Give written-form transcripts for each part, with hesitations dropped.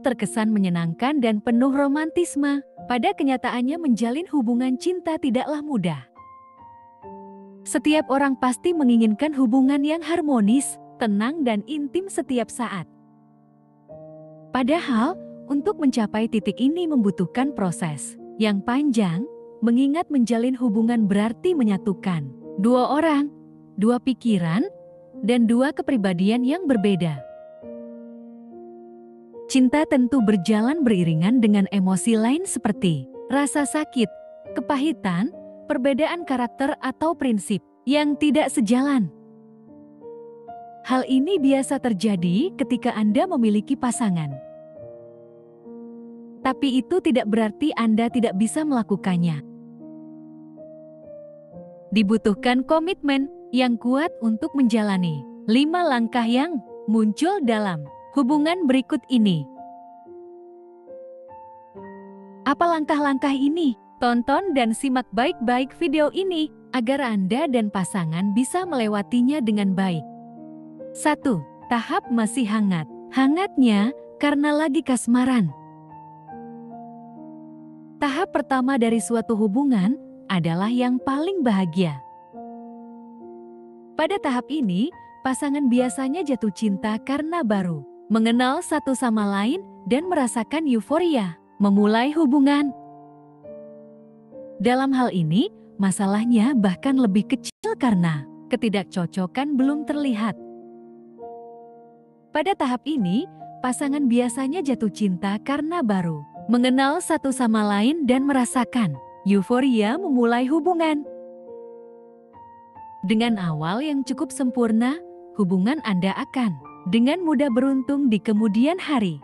terkesan menyenangkan dan penuh romantisme, pada kenyataannya menjalin hubungan cinta tidaklah mudah. Setiap orang pasti menginginkan hubungan yang harmonis, tenang dan intim setiap saat. Padahal, untuk mencapai titik ini membutuhkan proses yang panjang, mengingat menjalin hubungan berarti menyatukan dua orang, dua pikiran, dan dua kepribadian yang berbeda. Cinta tentu berjalan beriringan dengan emosi lain seperti rasa sakit, kepahitan, perbedaan karakter atau prinsip yang tidak sejalan. Hal ini biasa terjadi ketika Anda memiliki pasangan. Tapi itu tidak berarti Anda tidak bisa melakukannya. Dibutuhkan komitmen yang kuat untuk menjalani 5 langkah yang muncul dalam hubungan berikut ini. Apa langkah-langkah ini? Tonton dan simak baik-baik video ini agar Anda dan pasangan bisa melewatinya dengan baik. 1. Tahap masih hangat. Hangatnya karena lagi kasmaran. Tahap pertama dari suatu hubungan adalah yang paling bahagia. Pada tahap ini, pasangan biasanya jatuh cinta karena baru mengenal satu sama lain dan merasakan euforia memulai hubungan. Dalam hal ini, masalahnya bahkan lebih kecil karena ketidakcocokan belum terlihat. Pada tahap ini, pasangan biasanya jatuh cinta karena baru mengenal satu sama lain dan merasakan euforia memulai hubungan. Dengan awal yang cukup sempurna, hubungan Anda akan dengan mudah beruntung di kemudian hari.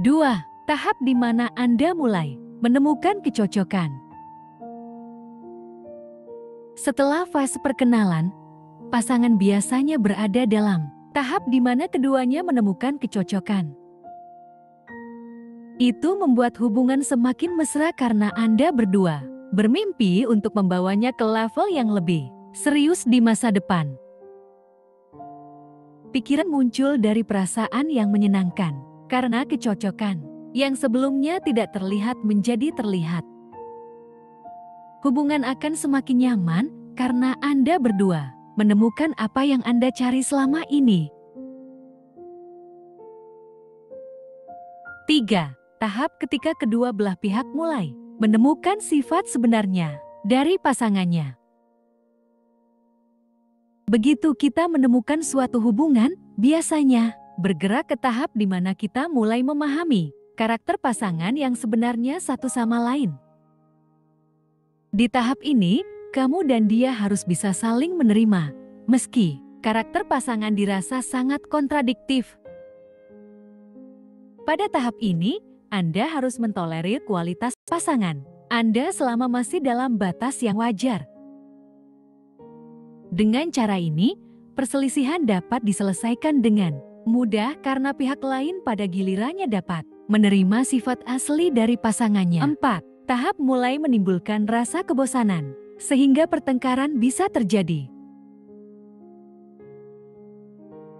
2. Tahap di mana Anda mulai menemukan kecocokan. Setelah fase perkenalan, pasangan biasanya berada dalam tahap di mana keduanya menemukan kecocokan. Itu membuat hubungan semakin mesra karena Anda berdua bermimpi untuk membawanya ke level yang lebih serius di masa depan. Pikiran muncul dari perasaan yang menyenangkan karena kecocokan yang sebelumnya tidak terlihat menjadi terlihat. Hubungan akan semakin nyaman karena Anda berdua menemukan apa yang Anda cari selama ini. 3. Tahap ketika kedua belah pihak mulai menemukan sifat sebenarnya dari pasangannya. Begitu kita menemukan suatu hubungan, biasanya bergerak ke tahap di mana kita mulai memahami karakter pasangan yang sebenarnya satu sama lain. Di tahap ini, kamu dan dia harus bisa saling menerima, meski karakter pasangan dirasa sangat kontradiktif. Pada tahap ini, Anda harus mentolerir kualitas pasangan Anda selama masih dalam batas yang wajar. Dengan cara ini, perselisihan dapat diselesaikan dengan mudah karena pihak lain pada gilirannya dapat menerima sifat asli dari pasangannya. 4. Tahap mulai menimbulkan rasa kebosanan, sehingga pertengkaran bisa terjadi.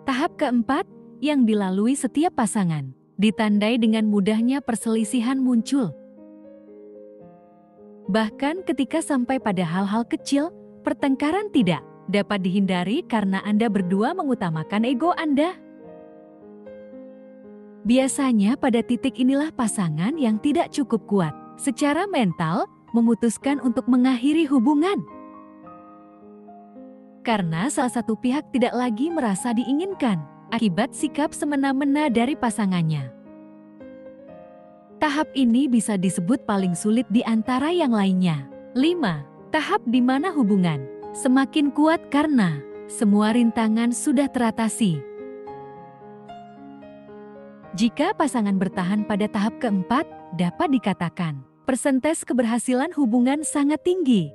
Tahap keempat yang dilalui setiap pasangan ditandai dengan mudahnya perselisihan muncul. Bahkan ketika sampai pada hal-hal kecil, pertengkaran tidak dapat dihindari karena Anda berdua mengutamakan ego Anda. Biasanya pada titik inilah pasangan yang tidak cukup kuat secara mental memutuskan untuk mengakhiri hubungan. Karena salah satu pihak tidak lagi merasa diinginkan akibat sikap semena-mena dari pasangannya. Tahap ini bisa disebut paling sulit di antara yang lainnya. 5. Tahap di mana hubungan semakin kuat karena semua rintangan sudah teratasi. Jika pasangan bertahan pada tahap keempat, dapat dikatakan persentase keberhasilan hubungan sangat tinggi.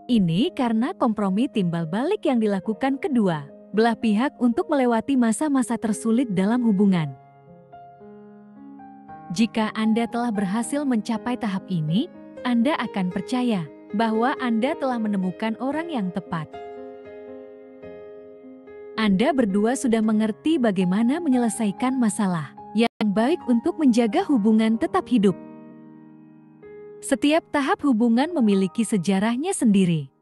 Ini karena kompromi timbal balik yang dilakukan kedua belah pihak untuk melewati masa-masa tersulit dalam hubungan. Jika Anda telah berhasil mencapai tahap ini, Anda akan percaya bahwa Anda telah menemukan orang yang tepat. Anda berdua sudah mengerti bagaimana menyelesaikan masalah yang baik untuk menjaga hubungan tetap hidup. Setiap tahap hubungan memiliki sejarahnya sendiri.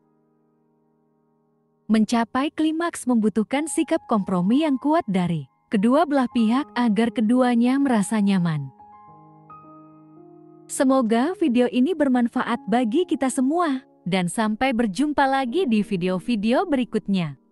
Mencapai klimaks membutuhkan sikap kompromi yang kuat dari kedua belah pihak agar keduanya merasa nyaman. Semoga video ini bermanfaat bagi kita semua, dan sampai berjumpa lagi di video-video berikutnya.